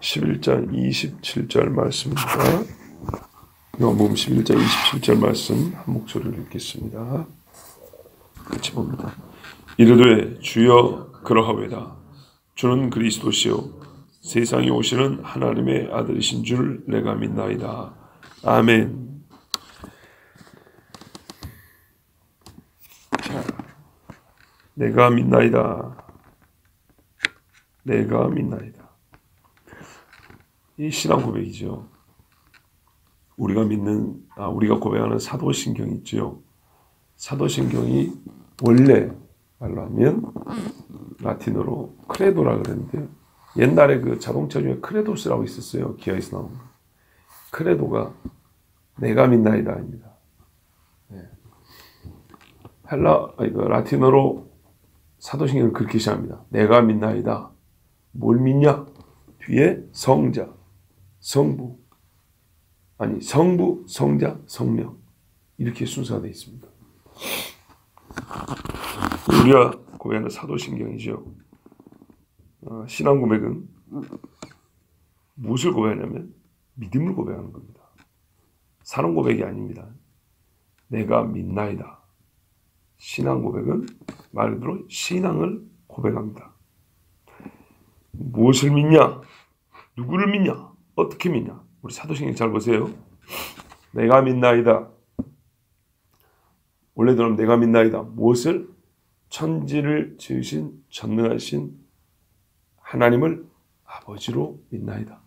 11장 27절 말씀입니다. 요한복음 11장 27절 말씀 한 목소리로 읽겠습니다. 같이 봅니다. 이르되 주여 그러하오이다. 주는 그리스도시요 세상에 오시는 하나님의 아들이신 줄 내가 믿나이다. 아멘. 자, 내가 믿나이다. 내가 믿나이다. 이 신앙 고백이죠. 우리가 고백하는 사도신경이 있죠. 사도신경이 원래 말로 하면 라틴어로 크레도라 그랬는데 옛날에 그 자동차 중에 크레도스라고 있었어요. 기아에서 나온 거. 크레도가 내가 믿나이다입니다. 네. 라틴어로 사도신경을 그렇게 시작합니다. 내가 믿나이다. 뭘 믿냐? 뒤에 성자, 성부, 성부, 성자, 성령 이렇게 순서가 되어 있습니다. 우리가 고백하는 사도신경이죠. 신앙 고백은 무엇을 고백하냐면 믿음을 고백하는 겁니다. 사랑 고백이 아닙니다. 내가 믿나이다. 신앙 고백은 말 그대로 신앙을 고백합니다. 무엇을 믿냐? 누구를 믿냐? 어떻게 믿냐? 우리 사도신경 잘 보세요. 내가 믿나이다. 원래대로 내가 믿나이다. 무엇을? 천지를 지으신 전능하신 하나님을 아버지로 믿나이다.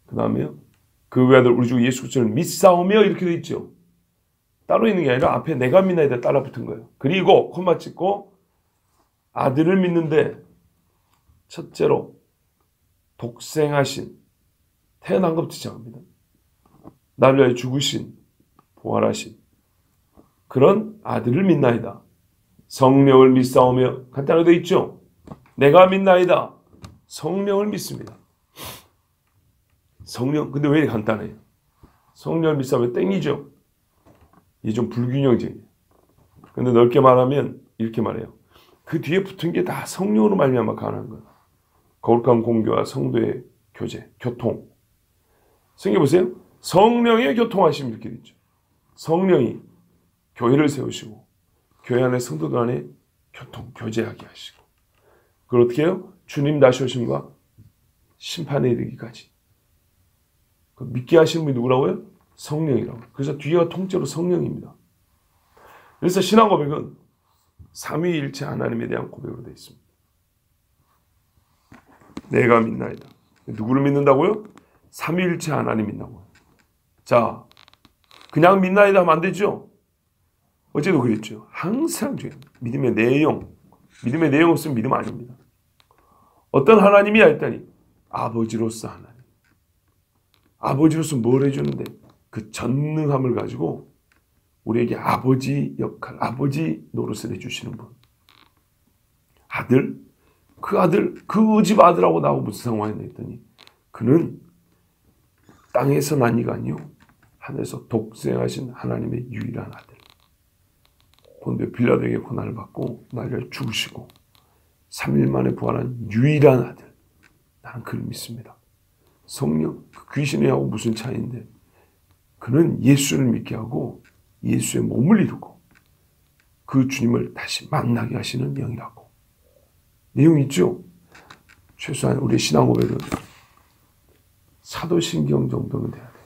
그 다음에요. 그 외아들 우리 주 예수 그리스도를 믿사오며 이렇게 되어 있죠. 따로 있는 게 아니라 앞에 내가 믿나이다 따라 붙은 거예요. 그리고 콤마 찍고 아들을 믿는데 첫째로 독생하신 태어난 것부터 시작합니다. 나를 위하여 죽으신 부활하신 그런 아들을 믿나이다. 성령을 믿사오며 간단하게 되어 있죠. 내가 믿나이다. 성령을 믿습니다. 성령 근데 왜 간단해요? 성령을 믿사오며 땡이죠. 이게 좀 불균형적이에요. 근데 넓게 말하면 이렇게 말해요. 그 뒤에 붙은 게 다 성령으로 말미암아 가능한 거예요. 거룩한 공교와 성도의 교제, 교통. 생각해보세요. 성령의 교통하심 이렇게 되죠. 성령이 교회를 세우시고 교회 안에 성도들 안에 교제하게 하시고 그걸 어떻게 해요? 주님 다시 오심과 심판에 이르기까지 믿게 하시는 분이 누구라고요? 성령이라고. 그래서 뒤가 통째로 성령입니다. 그래서 신앙 고백은 삼위일체 하나님에 대한 고백으로 되어 있습니다. 내가 믿나이다. 누구를 믿는다고요? 삼위일체 하나님 믿는다고요. 자, 그냥 믿나이다 하면 안 되죠? 어제도 그랬죠. 항상 믿음의 내용 없으면 믿음 아닙니다. 어떤 하나님이야 했더니 아버지로서 하나님. 아버지로서 뭘 해주는데 그 전능함을 가지고 우리에게 아버지 역할, 아버지 노릇을 해주시는 분. 아들, 그 집 아들하고 나하고 무슨 상관이냐 했더니 그는 땅에서 난 이가 아니요 하늘에서 독생하신 하나님의 유일한 아들. 본디오 빌라도에게 고난을 받고 나를 죽으시고 3일 만에 부활한 유일한 아들. 나는 그를 믿습니다. 성령, 그 귀신하고 무슨 차이인데 그는 예수를 믿게 하고 예수의 몸을 이루고 그 주님을 다시 만나게 하시는 영이라고. 내용 있죠? 최소한 우리 신앙 고백은 사도신경 정도는 돼야 돼요.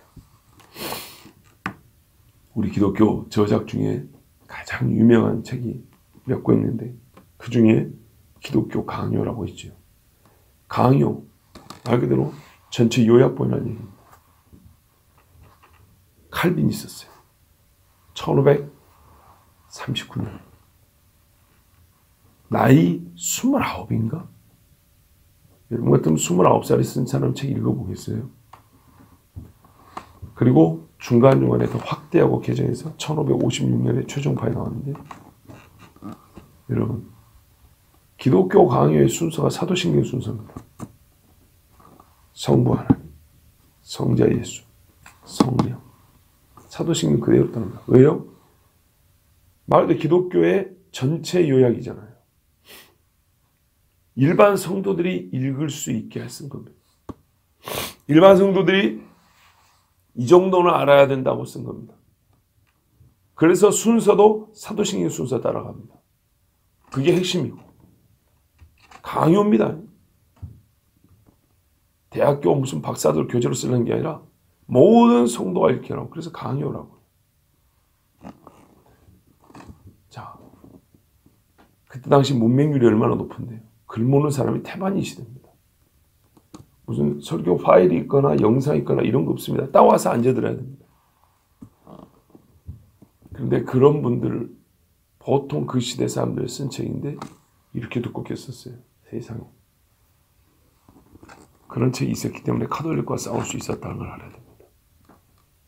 우리 기독교 저작 중에 가장 유명한 책이 몇 권 있는데 그 중에 기독교 강요라고 있죠. 강요, 말 그대로 전체 요약본이라는 얘기입니다. 칼빈이 있었어요. 1539년. 나이 29인가? 여러분 같으면 29살에 쓴 사람 책 읽어보겠어요? 그리고 중간중간에 더 확대하고 개정해서 1556년에 최종판이 나왔는데 여러분 기독교 강요의 순서가 사도신경 순서입니다. 성부 하나님, 성자 예수, 성령. 사도신경 그대로 따릅니다. 왜요? 말 그대로 기독교의 전체 요약이잖아요. 일반 성도들이 읽을 수 있게 쓴 겁니다. 일반 성도들이 이 정도는 알아야 된다고 쓴 겁니다. 그래서 순서도 사도신경 순서 따라갑니다. 그게 핵심이고 강요입니다. 대학교 무슨 박사들 교재로 쓰는 게 아니라 모든 성도가 읽게 하라고. 그래서 강요라고. 자, 그때 당시 문맹률이 얼마나 높은데요. 글 모르는 사람이 태반이 시대입니다. 무슨 설교 파일이 있거나 영상이 있거나 이런 거 없습니다. 따와서 앉아들어야 됩니다. 그런데 그런 분들을 보통 그 시대 사람들이 쓴 책인데 이렇게 두껍게 썼어요. 세상에. 그런 책이 있었기 때문에 카톨릭과 싸울 수 있었다는 걸 알아야 됩니다.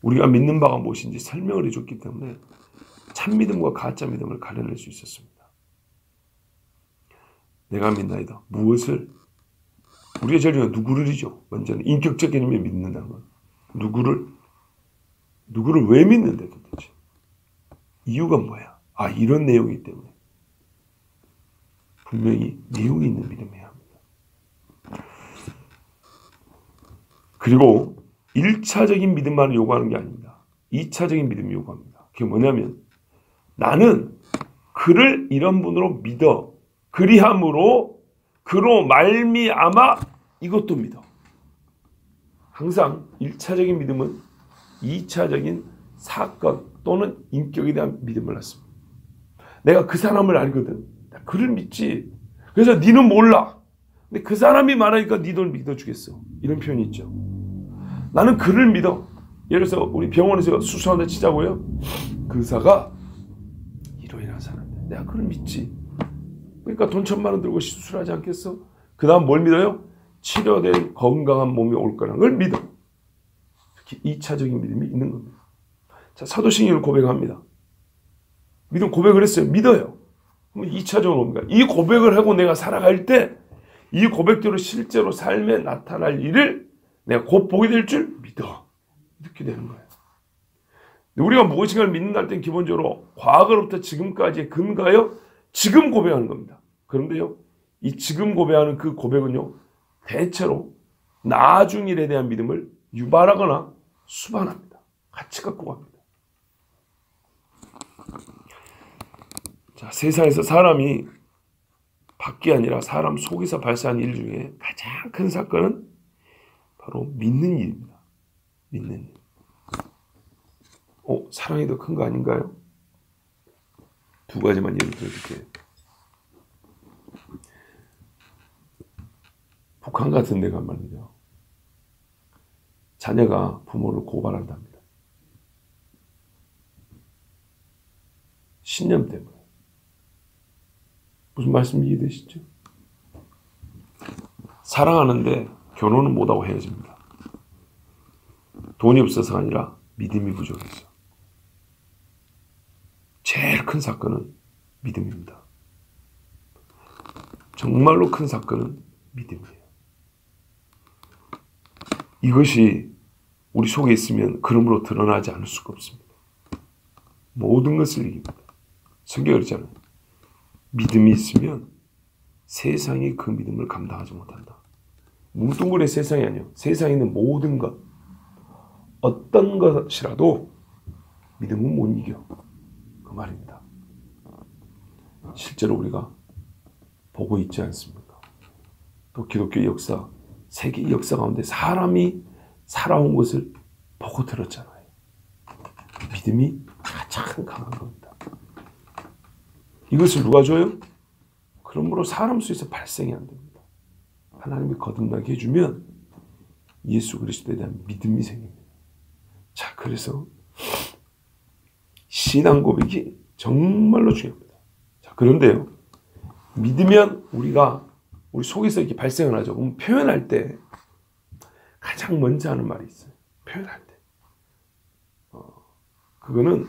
우리가 믿는 바가 무엇인지 설명을 해줬기 때문에 참 믿음과 가짜 믿음을 가려낼 수 있었습니다. 내가 믿나이다. 무엇을? 우리가 제일 중요한 누구를이죠. 먼저는 인격적 개념에 믿는다는 건. 누구를 왜 믿는데 도대체? 이유가 뭐야? 아, 이런 내용이기 때문에. 분명히 내용이 있는 믿음이어야 합니다. 그리고 1차적인 믿음만을 요구하는 게 아닙니다. 2차적인 믿음을 요구합니다. 그게 뭐냐면 나는 그를 이런 분으로 믿어. 그리함으로 그로 말미암아 이것도 믿어. 항상 1차적인 믿음은 2차적인 사건 또는 인격에 대한 믿음을 갖습니다. 내가 그 사람을 알거든. 나 그를 믿지. 그래서 니는 몰라. 근데 그 사람이 말하니까 니도 믿어주겠어. 이런 표현이 있죠. 나는 그를 믿어. 예를 들어서 우리 병원에서 수술하는데 치자고요. 그 의사가 이로 인한 사람인데 내가 그를 믿지. 그러니까 돈 1,000만 원 들고 수술하지 않겠어? 그 다음 뭘 믿어요? 치료된 건강한 몸이 올 거라는 걸 믿어. 이렇게 2차적인 믿음이 있는 겁니다. 자, 사도신경을 고백합니다. 믿음 고백을 했어요. 믿어요. 그럼 2차적으로 뭡니까? 이 고백을 하고 내가 살아갈 때 이 고백대로 실제로 삶에 나타날 일을 내가 곧 보게 될 줄 믿어. 이렇게 되는 거예요. 우리가 무엇인가를 믿는다 할 땐 기본적으로 과거로부터 지금까지의 근거하여 지금 고백하는 겁니다. 그런데요, 이 지금 고백하는 그 고백은요, 대체로 나중 일에 대한 믿음을 유발하거나 수반합니다. 같이 갖고 갑니다. 자, 세상에서 사람이 밖이 아니라 사람 속에서 발생하는 일 중에 가장 큰 사건은 바로 믿는 일입니다. 믿는 일. 사랑이 더 큰 거 아닌가요? 두 가지만 예를 들어줄게요. 북한 같은 데가 말이죠. 자녀가 부모를 고발한답니다. 신념 때문에. 무슨 말씀 이해되시죠? 사랑하는데 결혼은 못하고 헤어집니다. 돈이 없어서가 아니라 믿음이 부족해서. 제일 큰 사건은 믿음입니다. 정말로 큰 사건은 믿음이에요. 이것이 우리 속에 있으면 그러므로 드러나지 않을 수가 없습니다. 모든 것을 이깁니다. 성경에 그러잖아요. 믿음이 있으면 세상이 그 믿음을 감당하지 못한다. 뭉뚱그레 세상이 아니에요. 세상에 있는 모든 것, 어떤 것이라도 믿음은 못 이겨. 그 말입니다. 실제로 우리가 보고 있지 않습니까? 또 기독교 역사, 세계 역사 가운데 사람이 살아온 것을 보고 들었잖아요. 믿음이 가장 강한 겁니다. 이것을 누가 줘요? 그러므로 사람 속에서 발생이 안 됩니다. 하나님이 거듭나게 해주면 예수 그리스도에 대한 믿음이 생깁니다. 자, 그래서 신앙 고백이 정말로 중요합니다. 자, 그런데요, 믿으면 우리가 우리 속에서 이렇게 발생을 하죠. 그럼 표현할 때 가장 먼저 하는 말이 있어요. 표현할 때. 그거는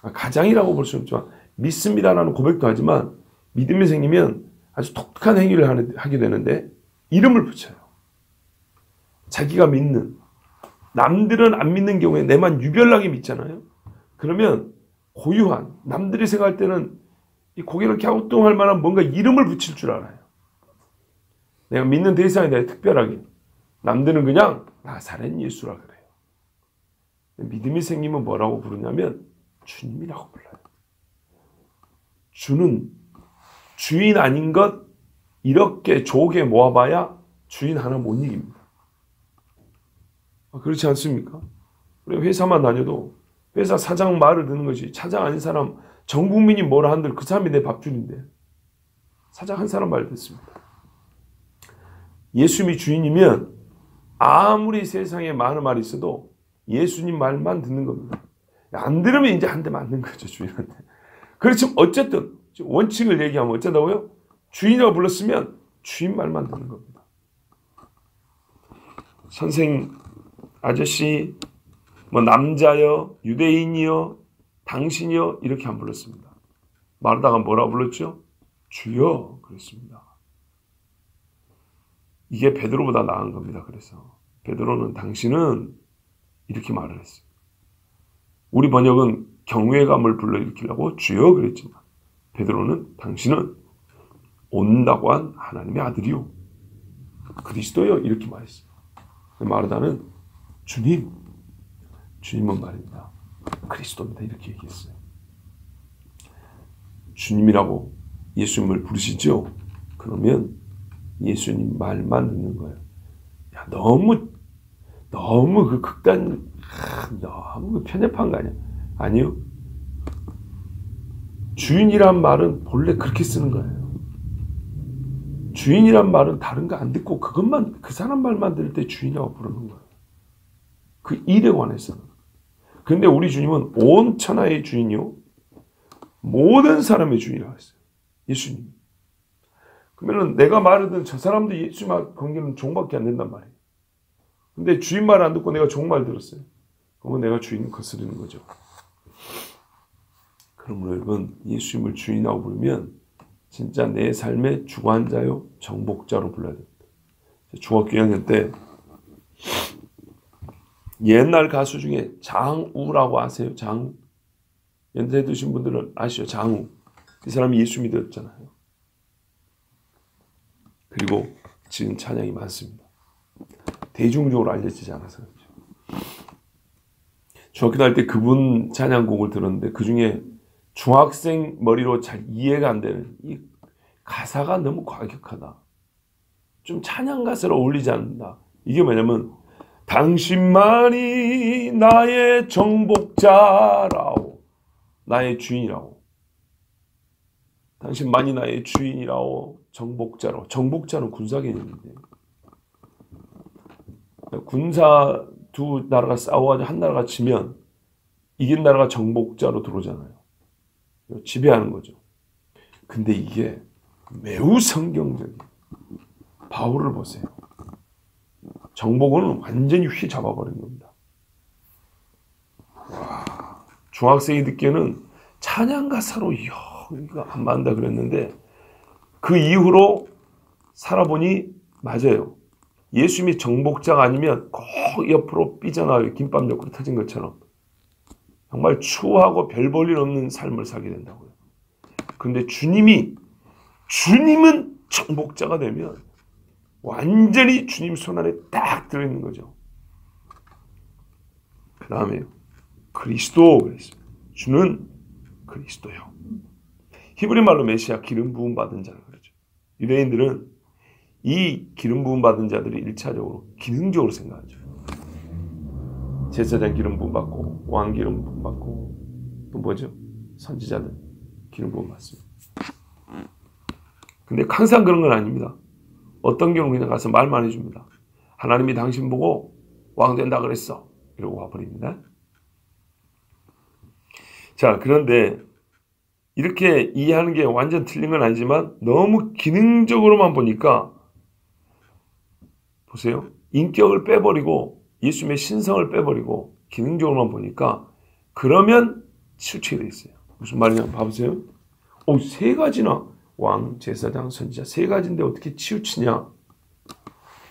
가장이라고 볼 수는 없지만 믿습니다라는 고백도 하지만 믿음이 생기면 아주 독특한 행위를 하게 되는데 이름을 붙여요. 자기가 믿는, 남들은 안 믿는 경우에 내만 유별나게 믿잖아요. 그러면 고유한, 남들이 생각할 때는 이 고개를 갸우뚱할 만한 뭔가 이름을 붙일 줄 알아요. 내가 믿는 대상에 대해 특별하게. 남들은 그냥 나사렛 예수라 그래요. 믿음이 생기면 뭐라고 부르냐면 주님이라고 불러요. 주는 주인 아닌 것 이렇게 조개 모아봐야 주인 하나 못 이깁니다. 그렇지 않습니까? 우리 회사만 다녀도 회사 사장 말을 듣는 것이 차장 아닌 사람 전 국민이 뭐라 한들 그 사람이 내 밥줄인데 사장 한 사람 말 듣습니다. 예수님이 주인이면 아무리 세상에 많은 말이 있어도 예수님 말만 듣는 겁니다. 안 들으면 이제 한 대 맞는 거죠, 주인한테. 그렇지만 어쨌든 원칙을 얘기하면 어쩌다고요? 주인이라고 불렀으면 주인 말만 듣는 겁니다. 선생, 아저씨, 뭐 남자여, 유대인이여, 당신이여 이렇게 안 불렀습니다. 마르다가 뭐라고 불렀죠? 주여 그랬습니다. 이게 베드로보다 나은 겁니다. 그래서 베드로는 당신은 이렇게 말을 했어요. 우리 번역은 경외감을 불러일으키려고 주여 그랬지만 베드로는 당신은 온다고 한 하나님의 아들이요 그리스도요 이렇게 말했어요. 마르다는 주님은 말입니다. 그리스도입니다. 이렇게 얘기했어요. 주님이라고 예수님을 부르시죠? 그러면 예수님 말만 듣는 거예요. 야, 너무 그 극단, 너무 편협한 거 아니야? 아니요. 주인이란 말은 본래 그렇게 쓰는 거예요. 주인이란 말은 다른 거 안 듣고 그것만, 그 사람 말만 들을 때 주인이라고 부르는 거예요. 그 일에 관해서는. 근데 우리 주님은 온 천하의 주인이요. 모든 사람의 주인이라고 했어요. 예수님. 그러면 내가 말하든 저 사람도 예수님과 관계는 종밖에 안 된단 말이에요. 근데 주인 말 안 듣고 내가 종 말 들었어요. 그러면 내가 주인 거스르는 거죠. 그러므로 여러분 예수님을 주인이라고 부르면 진짜 내 삶의 주관자요 정복자로 불러야 됩니다. 중학교 2학년 때 옛날 가수 중에 장우라고 아세요? 장우. 연세 드신 분들은 아시죠? 장우. 이 사람이 예수 믿었잖아요. 그리고 지금 찬양이 많습니다. 대중적으로 알려지지 않아서 그렇죠. 중학교 다닐 때 그분 찬양곡을 들었는데 그 중에 중학생 머리로 잘 이해가 안 되는 이 가사가 너무 과격하다. 좀 찬양 가사로 어울리지 않는다. 이게 뭐냐면 당신만이 나의 정복자라오. 나의 주인이라고. 당신만이 나의 주인이라고. 정복자로. 정복자는 군사 개념인데. 군사 두 나라가 싸워가지고 한 나라가 지면 이긴 나라가 정복자로 들어오잖아요. 지배하는 거죠. 근데 이게 매우 성경적이에요. 바울을 보세요. 정복은 완전히 휘 잡아버린 겁니다. 와, 중학생이 듣기에는 찬양 가사로 이거 안 맞는다 그랬는데 그 이후로 살아보니 맞아요. 예수님이 정복자가 아니면 꼭 옆으로 삐져나가게 김밥 옆으로 터진 것처럼 정말 추하고 별 볼 일 없는 삶을 살게 된다고요. 그런데 주님은 정복자가 되면 완전히 주님 손 안에 딱 들어있는 거죠. 그 다음에 그리스도 그랬습니다. 주는 그리스도요. 히브리 말로 메시아 기름 부음 받은 자를 그러죠. 유대인들은 이 기름 부음 받은 자들이 1차적으로 기능적으로 생각하죠. 제사장 기름 부음 받고 왕 기름 부음 받고 또 뭐죠? 선지자들 기름 부음 받습니다. 근데 항상 그런 건 아닙니다. 어떤 경우 그냥 가서 말만 해줍니다. 하나님이 당신 보고 왕 된다 그랬어. 이러고 와버립니다. 자, 그런데 이렇게 이해하는 게 완전 틀린 건 아니지만 너무 기능적으로만 보니까 보세요. 인격을 빼버리고 예수님의 신성을 빼버리고 기능적으로만 보니까 그러면 치우치게 돼 있어요. 무슨 말이냐 봐보세요. 세 가지나 왕, 제사장, 선지자 세 가지인데 어떻게 치우치냐.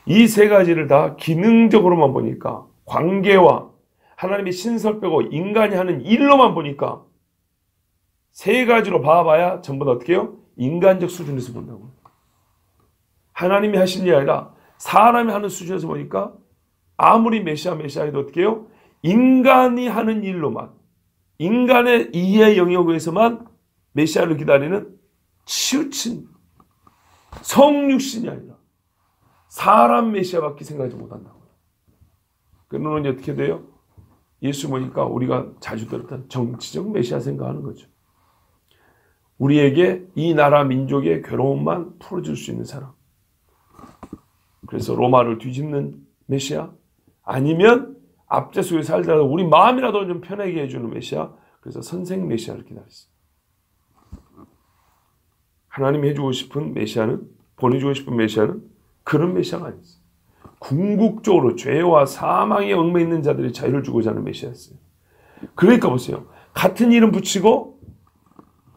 이 세 가지를 다 기능적으로만 보니까 관계와 하나님의 신설 빼고 인간이 하는 일로만 보니까 세 가지로 봐봐야 전부 다 어떻게 해요? 인간적 수준에서 본다고요. 하나님이 하신 일이 아니라 사람이 하는 수준에서 보니까 아무리 메시아 해도 어떻게 해요? 인간이 하는 일로만, 인간의 이해 영역에서만 메시아를 기다리는 치우친 성육신이 아니라 사람 메시아밖에 생각하지 못한다고요. 그러면 어떻게 돼요? 예수 보니까 우리가 자주 들었던 정치적 메시아 생각하는 거죠. 우리에게 이 나라 민족의 괴로움만 풀어줄 수 있는 사람. 그래서 로마를 뒤집는 메시아, 아니면 앞좌석에 살더라도 우리 마음이라도 좀 편하게 해주는 메시아. 그래서 선생 메시아를 기다렸어요. 하나님이 해주고 싶은 메시아는, 보내주고 싶은 메시아는 그런 메시아가 아니었어요. 궁극적으로 죄와 사망에 얽매여 있는 자들이 자유를 주고자 하는 메시아였어요. 그러니까 보세요. 같은 이름 붙이고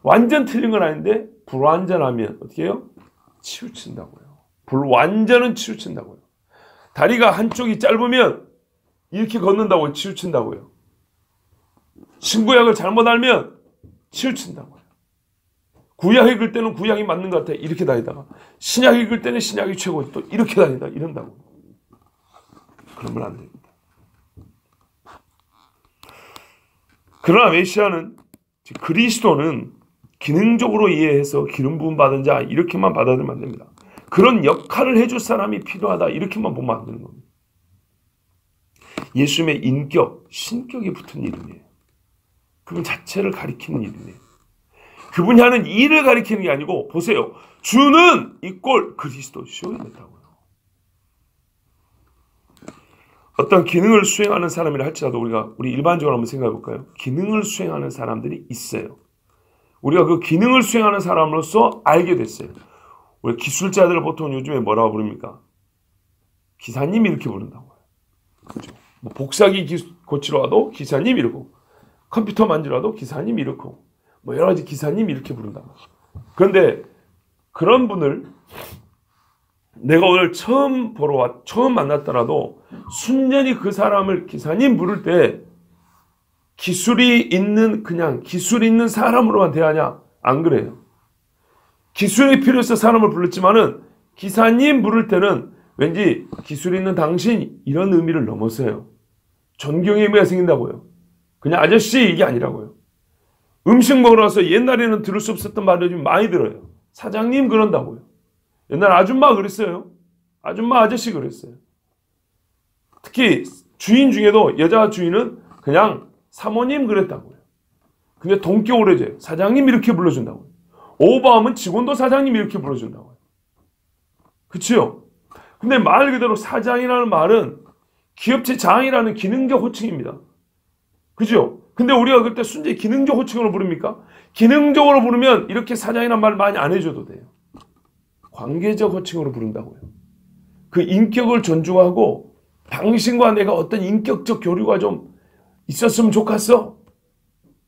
완전 틀린 건 아닌데 불완전하면 어떻게 해요? 치우친다고요. 불완전은 치우친다고요. 다리가 한쪽이 짧으면 이렇게 걷는다고요. 치우친다고요. 신구약을 잘못 알면 치우친다고요. 구약 읽을 때는 구약이 맞는 것 같아. 이렇게 다니다가 신약 읽을 때는 신약이 최고지. 또 이렇게 다니다. 이런다고. 그러면 안 됩니다. 그러나 메시아는, 그리스도는 기능적으로 이해해서 기름 부음 받은 자 이렇게만 받아들이면 안 됩니다. 그런 역할을 해줄 사람이 필요하다 이렇게만 보면 안 되는 겁니다. 예수님의 인격, 신격이 붙은 이름이에요. 그분 자체를 가리키는 이름이에요. 그분이 하는 일을 가리키는 게 아니고, 보세요. 주는 이꼴 그리스도시오 이랬다고요. 어떤 기능을 수행하는 사람이라 할지라도 우리 일반적으로 한번 생각해 볼까요? 기능을 수행하는 사람들이 있어요. 우리가 그 기능을 수행하는 사람으로서 알게 됐어요. 우리 기술자들을 보통 요즘에 뭐라고 부릅니까? 기사님이 이렇게 부른다고요. 그렇죠? 뭐 복사기 고치러 와도 기사님 이러고, 컴퓨터 만지러 와도 기사님 이렇고, 뭐 여러 가지 기사님 이렇게 부른다고. 그런데 그런 분을 내가 오늘 처음 만났더라도 순전히 그 사람을 기사님 부를 때 기술이 있는, 그냥 기술 있는 사람으로만 대하냐? 안 그래요. 기술이 필요해서 사람을 불렀지만은 기사님 부를 때는 왠지 기술 있는 당신 이런 의미를 넘어서요. 존경의 의미가 생긴다고요. 그냥 아저씨 이게 아니라고요. 음식 먹으러 가서 옛날에는 들을 수 없었던 말을 좀 많이 들어요. 사장님 그런다고요. 옛날 아줌마 그랬어요. 아줌마 아저씨 그랬어요. 특히 주인 중에도 여자 주인은 그냥 사모님 그랬다고요. 근데 동격으로 해줘요. 사장님 이렇게 불러준다고요. 오버하면 직원도 사장님 이렇게 불러준다고요. 그치요? 근데 말 그대로 사장이라는 말은 기업체 장이라는 기능적 호칭입니다. 그죠? 근데 우리가 그때 순전히 기능적 호칭으로 부릅니까? 기능적으로 부르면 이렇게 사장이라는 말 많이 안 해줘도 돼요. 관계적 호칭으로 부른다고요. 그 인격을 존중하고 당신과 내가 어떤 인격적 교류가 좀 있었으면 좋겠어.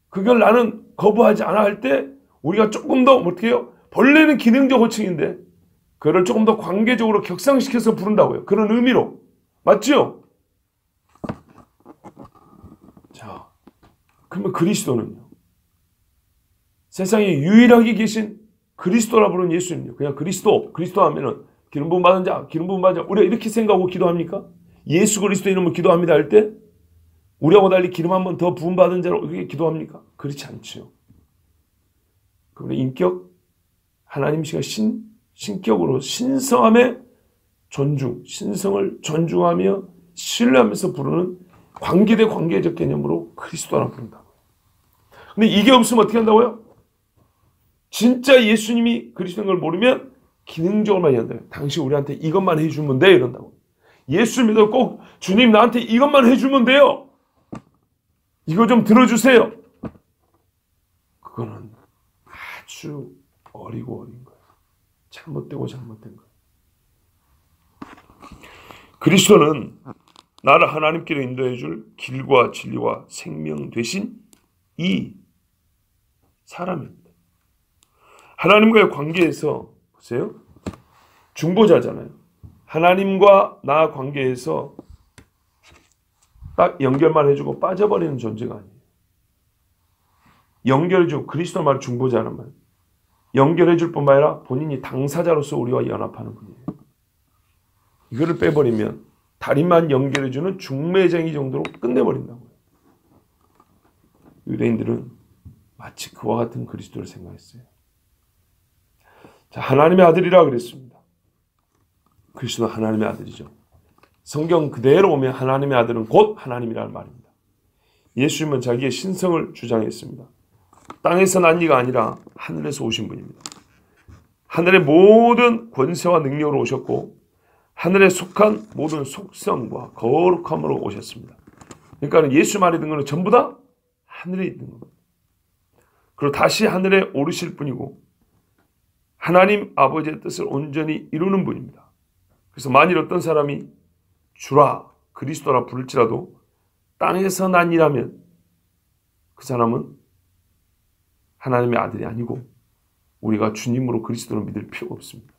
그걸 나는 거부하지 않아 할 때 우리가 조금 더 어떻게 해요? 본래는 기능적 호칭인데 그걸 조금 더 관계적으로 격상시켜서 부른다고요. 그런 의미로. 맞죠? 자, 그러면 그리스도는요? 세상에 유일하게 계신 그리스도라 부르는 예수님요. 그냥 그리스도 하면은 기름 부음 받은 자, 우리가 이렇게 생각하고 기도합니까? 예수 그리스도 이름으로 기도합니다 할 때 우리하고 달리 기름 한 번 더 부음 받은 자로 이렇게 기도합니까? 그렇지 않죠. 그분의 인격, 하나님이시가 신격으로 신성함의 존중, 신성을 존중하며 신뢰하면서 부르는 관계 대 관계적 개념으로 그리스도라 부른다. 근데 이게 없으면 어떻게 한다고요? 진짜 예수님이 그리스도인 걸 모르면 기능적으로만 얘기한다고요. 당신 우리한테 이것만 해주면 돼 이런다고. 예수 믿어 꼭 주님 나한테 이것만 해주면 돼요. 이거 좀 들어주세요. 그거는 아주 어리고 어린 거예요. 잘못된 거예요. 그리스도는 나를 하나님께로 인도해 줄 길과 진리와 생명 되신 이 사람입니다. 하나님과의 관계에서 보세요. 중보자잖아요. 하나님과 나 관계에서 딱 연결만 해주고 빠져버리는 존재가 아니에요. 연결해주고 그리스도 말 중보자란 말. 연결해줄 뿐만 아니라 본인이 당사자로서 우리와 연합하는 분이에요. 이거를 빼버리면 다리만 연결해주는 중매쟁이 정도로 끝내버린다고요. 유대인들은 마치 그와 같은 그리스도를 생각했어요. 자, 하나님의 아들이라 그랬습니다. 그리스도는 하나님의 아들이죠. 성경 그대로 보면 하나님의 아들은 곧 하나님이라는 말입니다. 예수님은 자기의 신성을 주장했습니다. 땅에서 난 이가 아니라 하늘에서 오신 분입니다. 하늘의 모든 권세와 능력으로 오셨고 하늘에 속한 모든 속성과 거룩함으로 오셨습니다. 그러니까 예수 말에 있는 것은 전부 다 하늘에 있는 겁니다. 그리고 다시 하늘에 오르실 분이고 하나님 아버지의 뜻을 온전히 이루는 분입니다. 그래서 만일 어떤 사람이 주라 그리스도라 부를지라도 땅에서 난 이라면 그 사람은 하나님의 아들이 아니고 우리가 주님으로 그리스도를 믿을 필요가 없습니다.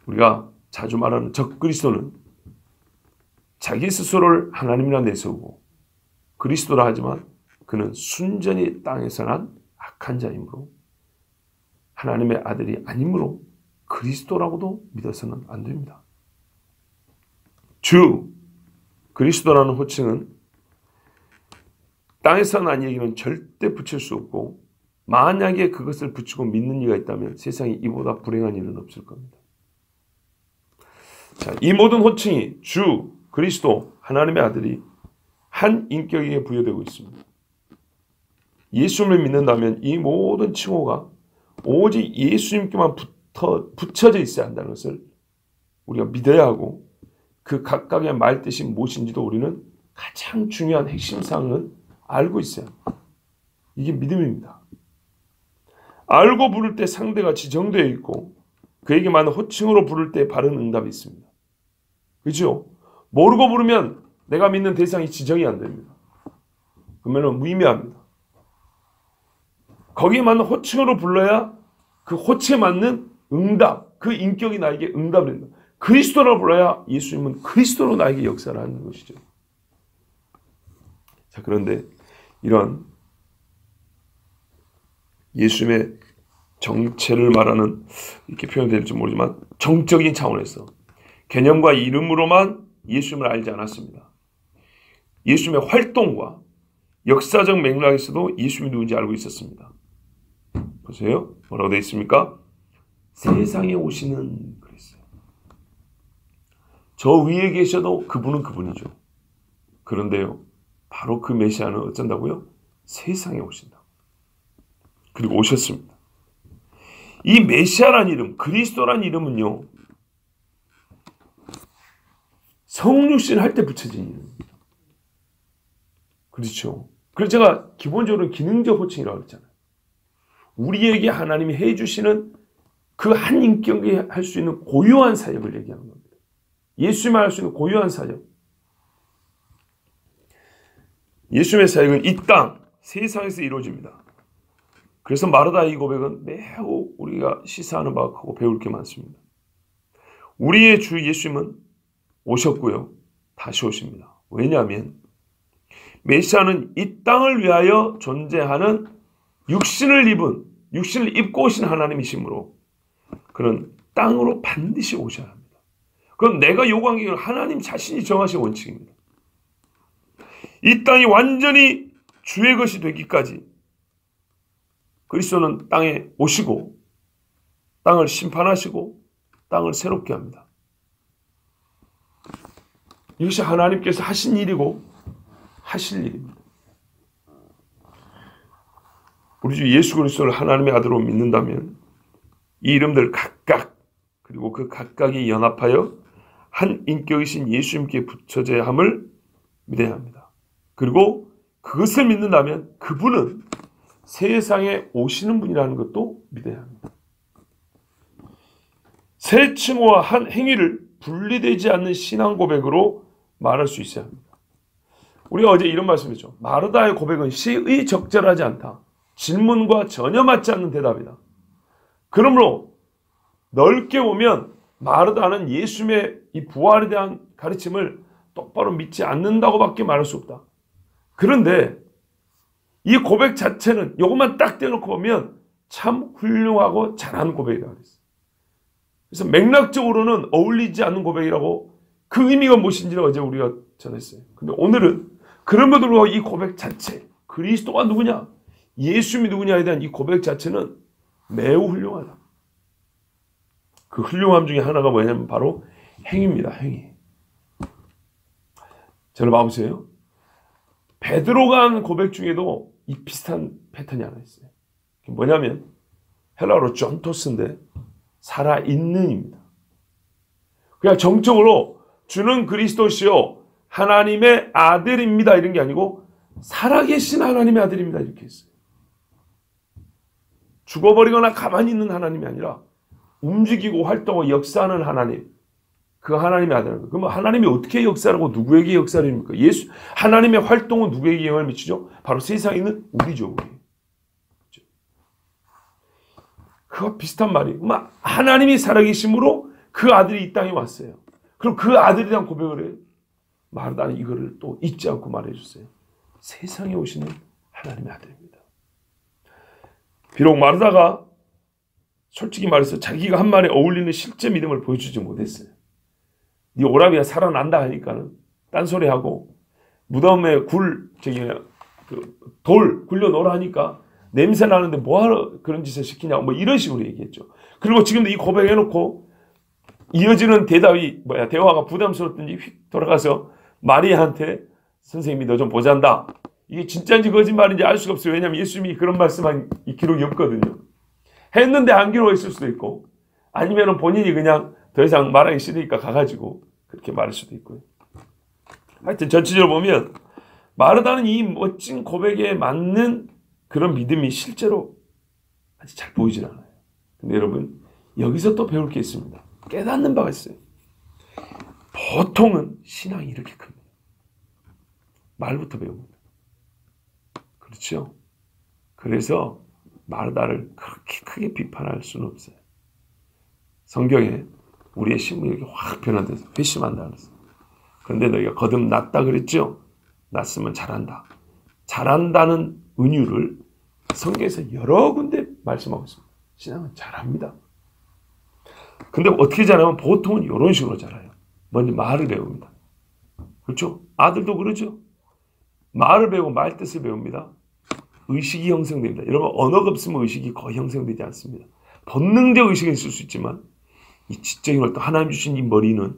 우리가 자주 말하는 적그리스도는 자기 스스로를 하나님이라 내세우고 그리스도라 하지만 그는 순전히 땅에서 난 악한 자이므로 하나님의 아들이 아니므로 그리스도라고도 믿어서는 안 됩니다. 주 그리스도라는 호칭은 땅에서 난 얘기는 절대 붙일 수 없고 만약에 그것을 붙이고 믿는 이가 있다면 세상에 이보다 불행한 일은 없을 겁니다. 자, 이 모든 호칭이 주, 그리스도, 하나님의 아들이 한 인격에게 부여되고 있습니다. 예수님을 믿는다면 이 모든 칭호가 오직 예수님께만 붙여져 있어야 한다는 것을 우리가 믿어야 하고 그 각각의 말뜻이 무엇인지도 우리는 가장 중요한 핵심 사항은 알고 있어야 합니다. 이게 믿음입니다. 알고 부를 때 상대가 지정되어 있고 그에게 맞는 호칭으로 부를 때 바른 응답이 있습니다. 그렇죠? 모르고 부르면 내가 믿는 대상이 지정이 안 됩니다. 그러면 무의미합니다. 거기에 맞는 호칭으로 불러야 그 호칭에 맞는 응답, 그 인격이 나에게 응답을 합니다. 그리스도로 불러야 예수님은 그리스도로 나에게 역사를 하는 것이죠. 자, 그런데 이런 예수님의 정체를 말하는 이렇게 표현될지 모르지만 정적인 차원에서 개념과 이름으로만 예수님을 알지 않았습니다. 예수님의 활동과 역사적 맥락에서도 예수님이 누군지 알고 있었습니다. 보세요. 뭐라고 되어 있습니까? 세상에 오시는 그랬어요. 저 위에 계셔도 그분은 그분이죠. 그런데요. 바로 그 메시아는 어쩐다고요? 세상에 오신다. 그리고 오셨습니다. 이 메시아란 이름, 그리스도란 이름은요. 성육신 할 때 붙여진 이름입니다. 그렇죠. 그래서 제가 기본적으로 기능적 호칭이라고 그랬잖아요. 우리에게 하나님이 해주시는 그 한 인격이 할 수 있는 고유한 사역을 얘기하는 겁니다. 예수님이 할 수 있는 고유한 사역. 예수님의 사역은 이 땅, 세상에서 이루어집니다. 그래서 마르다의 이 고백은 매우 우리가 시사하는 바가 크고 배울 게 많습니다. 우리의 주 예수님은 오셨고요. 다시 오십니다. 왜냐하면 메시아는 이 땅을 위하여 존재하는 육신을 입고 오신 하나님이시므로 그는 땅으로 반드시 오셔야 합니다. 그건 내가 요구한 게 하나님 자신이 정하신 원칙입니다. 이 땅이 완전히 주의 것이 되기까지 그리스도는 땅에 오시고 땅을 심판하시고 땅을 새롭게 합니다. 이것이 하나님께서 하신 일이고 하실 일입니다. 우리 주 예수 그리스도를 하나님의 아들로 믿는다면 이 이름들 각각 그리고 그 각각이 연합하여 한 인격이신 예수님께 붙여져야 함을 믿어야 합니다. 그리고 그것을 믿는다면 그분은 세상에 오시는 분이라는 것도 믿어야 합니다. 세 칭호와 한 행위를 분리되지 않는 신앙 고백으로 말할 수 있어야 합니다. 우리가 어제 이런 말씀했죠. 마르다의 고백은 시의 적절하지 않다. 질문과 전혀 맞지 않는 대답이다. 그러므로 넓게 보면 마르다는 예수님의 이 부활에 대한 가르침을 똑바로 믿지 않는다고밖에 말할 수 없다. 그런데 이 고백 자체는 이것만 딱 떼놓고 보면 참 훌륭하고 잘하는 고백이라고 했어요. 그래서 맥락적으로는 어울리지 않는 고백이라고 그 의미가 무엇인지를 어제 우리가 전했어요. 근데 오늘은 그럼에도 불구하고 이 고백 자체, 그리스도가 누구냐, 예수님이 누구냐에 대한 이 고백 자체는 매우 훌륭하다. 그 훌륭함 중에 하나가 뭐냐면 바로 행위입니다. 행위. 저를 봐보세요. 베드로가 한 고백 중에도 이 비슷한 패턴이 하나 있어요. 뭐냐면 헬라어로 존토스인데 살아있는입니다. 그냥 정적으로 주는 그리스도시요 하나님의 아들입니다 이런 게 아니고 살아계신 하나님의 아들입니다 이렇게 했어요. 죽어버리거나 가만히 있는 하나님이 아니라 움직이고 활동하고 역사하는 하나님, 그 하나님의 아들. 그러면 하나님이 어떻게 역사하고 누구에게 역사를 합니까? 하나님의 활동은 누구에게 영향을 미치죠? 바로 세상에 있는 우리죠. 우리. 그와 비슷한 말이에요. 하나님이 살아계심으로 그 아들이 이 땅에 왔어요. 그럼 그 아들에 대한 고백을 해요. 마르다는 이거를 또 잊지 않고 말해줬어요. 세상에 오시는 하나님의 아들입니다. 비록 마르다가 솔직히 말해서 자기가 한 말에 어울리는 실제 믿음을 보여주지 못했어요. 네 오라비가 살아난다 하니까는 딴소리하고 무덤에 돌 굴려놓으라 하니까 냄새 나는데 뭐하러 그런 짓을 시키냐 뭐 이런 식으로 얘기했죠. 그리고 지금도 이 고백해놓고 이어지는 대화가 부담스럽든지 휙 돌아가서 마리아한테 선생님이 너 좀 보잔다. 이게 진짜인지 거짓말인지 알 수가 없어요. 왜냐하면 예수님이 그런 말씀한 이 기록이 없거든요. 했는데 안 기록했을 수도 있고 아니면 본인이 그냥 더 이상 말하기 싫으니까 가가지고 그렇게 말할 수도 있고요. 하여튼 전체적으로 보면 마르다는 이 멋진 고백에 맞는 그런 믿음이 실제로 아직 잘 보이질 않아요. 근데 여러분 여기서 또 배울 게 있습니다. 깨닫는 바가 있어요. 보통은 신앙이 이렇게 큽니다. 말부터 배웁니다. 그렇죠? 그래서 마르다를 그렇게 크게 비판할 수는 없어요. 성경에 우리의 신분이 이렇게 확 변화돼서 회심한다 그랬어요. 그런데 너희가 거듭났다 그랬죠? 났으면 잘한다. 잘한다는 은유를 성경에서 여러 군데 말씀하고 있습니다. 신앙은 잘합니다. 근데 어떻게 잘하면 보통은 이런 식으로 잘해요. 먼저 말을 배웁니다. 그렇죠? 아들도 그러죠? 말을 배우고 말뜻을 배웁니다. 의식이 형성됩니다. 여러분 언어가 없으면 의식이 거의 형성되지 않습니다. 본능적 의식은 있을 수 있지만 이 지적인 활동 하나님 주신 이 머리는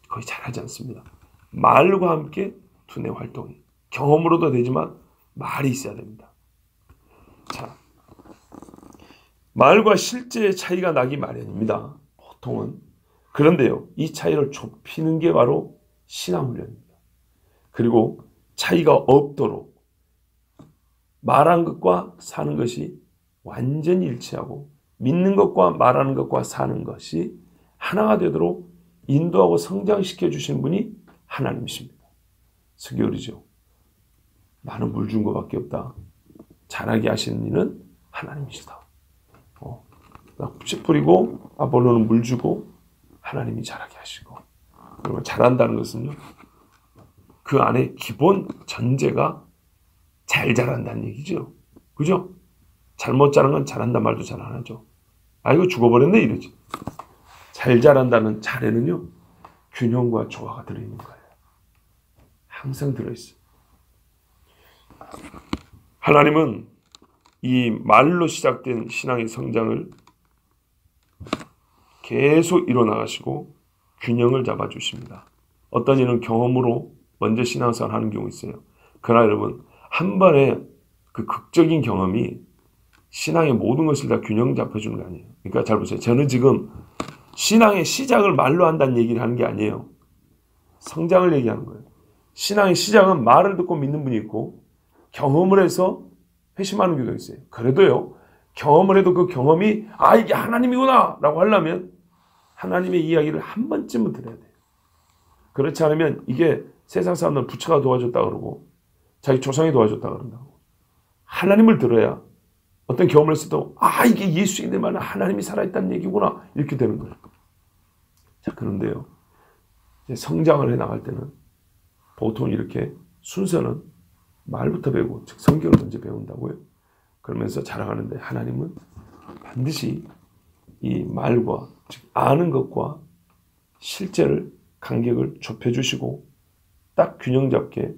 거의 잘하지 않습니다. 말과 함께 두뇌 활동이 경험으로도 되지만 말이 있어야 됩니다. 자, 말과 실제의 차이가 나기 마련입니다. 보통은. 그런데요, 이 차이를 좁히는 게 바로 신앙훈련입니다. 그리고 차이가 없도록 말한 것과 사는 것이 완전히 일치하고 믿는 것과 말하는 것과 사는 것이 하나가 되도록 인도하고 성장시켜 주신 분이 하나님이십니다. 설교리죠. 나는 물 준 것밖에 없다. 자라게 하시는 이는 하나님이시다. 씨 뿌리고 아볼로는 물 주고 하나님이 자라게 하시고. 그리고 자란다는 것은요. 그 안에 기본 전제가 잘 자란다는 얘기죠. 그죠? 잘못 자란 건 잘한다 말도 잘 안 하죠. 이거 죽어버렸네 이러지. 잘 자란다는 잘에는요. 균형과 조화가 들어있는 거예요. 항상 들어있어요. 하나님은 이 말로 시작된 신앙의 성장을 계속 이뤄나가시고 균형을 잡아주십니다. 어떤 이는 경험으로 먼저 신앙생활 하는 경우 있어요. 그러나 여러분 한 번에 그 극적인 경험이 신앙의 모든 것을 다 균형 잡혀주는 거 아니에요. 그러니까 잘 보세요. 저는 지금 신앙의 시작을 말로 한다는 얘기를 하는 게 아니에요. 성장을 얘기하는 거예요. 신앙의 시작은 말을 듣고 믿는 분이 있고 경험을 해서 회심하는 경우가 있어요. 그래도요. 경험을 해도 그 경험이 이게 하나님이구나 라고 하려면 하나님의 이야기를 한 번쯤은 들어야 돼요. 그렇지 않으면 이게 세상 사람들은 부처가 도와줬다 그러고 자기 조상이 도와줬다 그런다고. 하나님을 들어야 어떤 경험을 했어도 이게 예수님의 말은 하나님이 살아있다는 얘기구나 이렇게 되는 거예요. 자, 그런데요. 성장을 해나갈 때는 보통 이렇게 순서는 말부터 배우고 즉 성경을 먼저 배운다고요. 그러면서 자라가는데 하나님은 반드시 이 말과 즉 아는 것과 실제를 간격을 좁혀주시고 딱 균형 잡게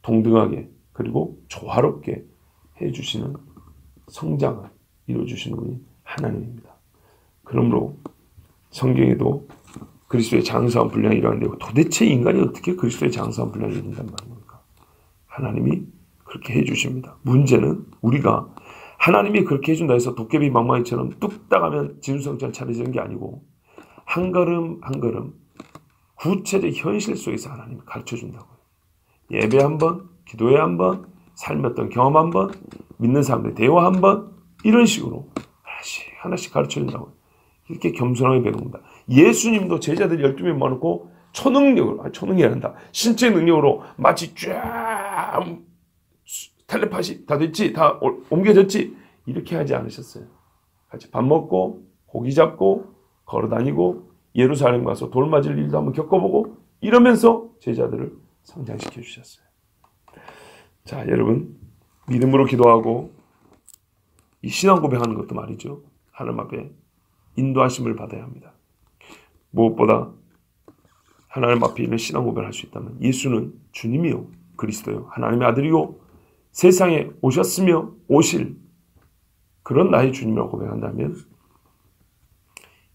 동등하게 그리고 조화롭게 해주시는 성장을 이루어주시는 분이 하나님입니다. 그러므로 성경에도 그리스도의 장성한 분량이 일어나는데 도대체 인간이 어떻게 그리스도의 장성한 분량이 이룬단 말입니까? 하나님이 그렇게 해주십니다. 문제는 우리가 하나님이 그렇게 해준다 해서 도깨비 망망이처럼 뚝딱 하면 진수성찬 차려지는 게 아니고 한 걸음 한 걸음 구체적 현실 속에서 하나님이 가르쳐준다고요. 예배 한 번, 기도회 한 번, 삶의 어떤 경험 한 번, 믿는 사람들 대화 한 번, 이런 식으로 하나씩 가르쳐준다고요. 이렇게 겸손하게 배웁니다. 예수님도 제자들 12명 모아놓고 초능력으로, 초능력이 아니라 신체 능력으로 마치 쫙 텔레파시 다 됐지? 다 옮겨졌지? 이렇게 하지 않으셨어요. 같이 밥 먹고 고기 잡고 걸어다니고 예루살렘 가서 돌 맞을 일도 한번 겪어보고 이러면서 제자들을 성장시켜 주셨어요. 자, 여러분 믿음으로 기도하고 이 신앙 고백하는 것도 말이죠. 하나님 앞에 인도하심을 받아야 합니다. 무엇보다 하나님 앞에 있는 신앙 고백을 할 수 있다면 예수는 주님이요 그리스도요 하나님의 아들이요 세상에 오셨으며 오실 그런 나의 주님이라고 고백한다면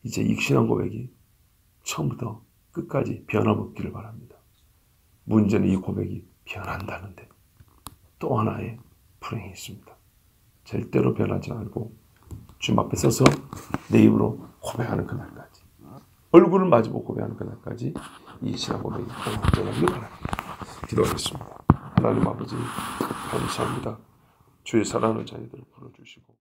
이제 이 신앙 고백이 처음부터 끝까지 변함없기를 바랍니다. 문제는 이 고백이 변한다는데 또 하나의 불행이 있습니다. 절대로 변하지 말고 주님 앞에 서서 내 입으로 고백하는 그날까지 얼굴을 마주보고 고백하는 그날까지 이 신앙 고백이 변하기를 바랍니다. 기도하겠습니다. 하나님 아버지 감사합니다. 주의 사랑하는 자녀들을 불러주시고